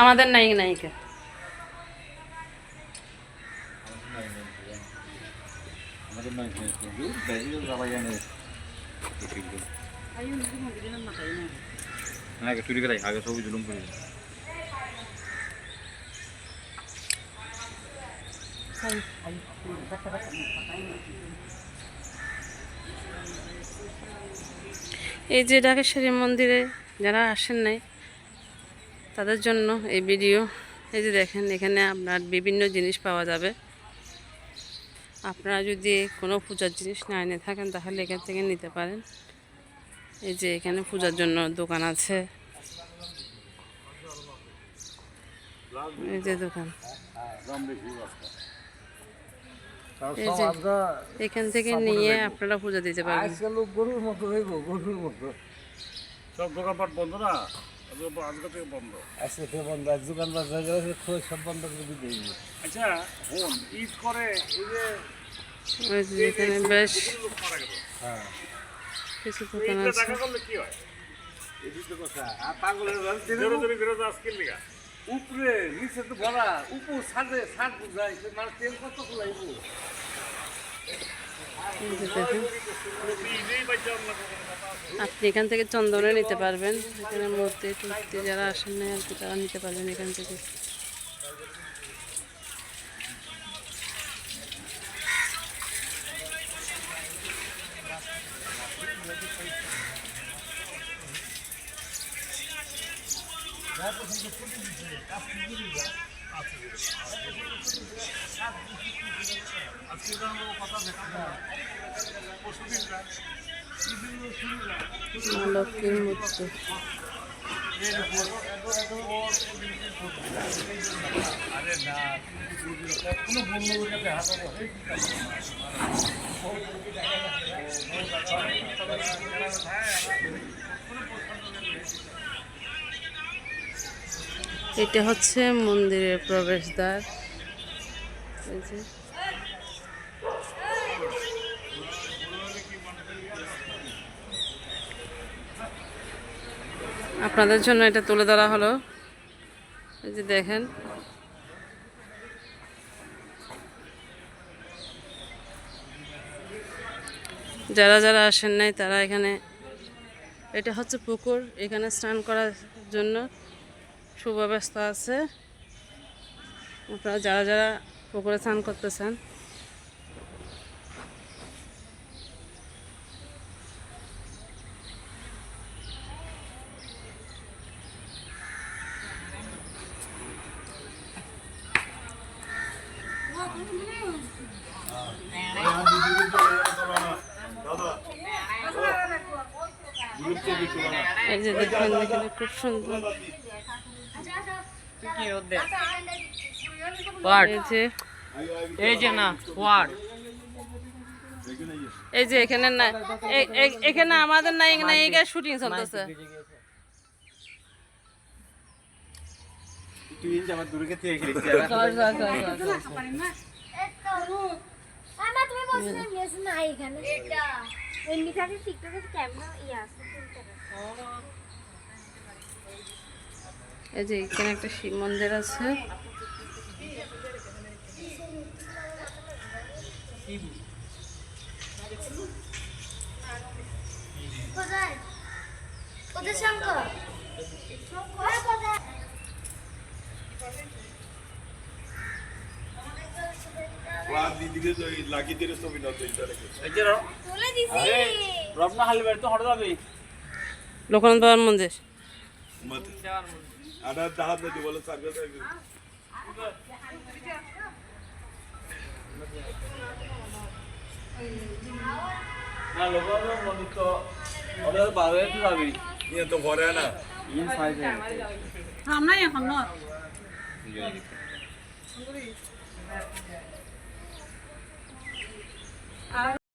আমাদের নায়িক নায়িকা চুরি করে আগে সবই জুলুম করে এই যে ঢাকেশ্বরী মন্দিরে যারা আসেন নাই তাদের জন্য এই ভিডিও। এই যে দেখেন এখানে আপনার বিভিন্ন জিনিস পাওয়া যাবে। আপনারা যদি কোনো পূজার জিনিস না এনে থাকেন তাহলে এখান থেকে নিতে পারেন। এই যে এখানে পূজার জন্য দোকান আছে, এই যে দোকান, এই যে এখান থেকে নিয়ে আপনারা পূজা দিতে পারবেন। গরুর মতো হইব, গরুর মতো সব দোকানপাট বন্ধ না, আজকে থেকে বন্ধ। আজকে থেকে বন্ধ, দোকানপাট সব বন্ধ করে দিতে হইব। আচ্ছা ঈদ করে ওই যে এখানে বেশ হ্যাঁ কিছু দোকান আছে। কি হয় পাগলের উপরে নিচে তো ভরা, উপর ছাদে ছাদ বুঝাই মানে তেল কত খোলাইব। এই যে দেখেন আপনি এখান থেকে চন্দনে নিতে পারবেন। এখানে মূর্তি টুর্তি যারা আসেন না আর কি তারা নিতে পারবেন এখান থেকে। মা লক্ষ্মীর মূর্তি, এটা হচ্ছে মন্দিরের প্রবেশদ্বার। এই যে আপনাদের জন্য এটা তুলে ধরা হলো। এই যে দেখেন যারা যারা আসেন নাই তারা এখানে, এটা হচ্ছে পুকুর, এখানে স্নান করার জন্য সুব্যবস্থা আছে। আপনারা যারা যারা পুকুরে স্নান করতে চান এই যে দেখেন এখানে খুব সুন্দর। এই যে না ওয়ার্ড, এই যে এখানে না, এখানে আমাদের নায়িক নায়িকা শুটিং চলতেছে। এই যে এখানে একটা শিব মন্দির আছে। লোকনাথ বাবার মন্দির, তো ঘরে না আমরা এখন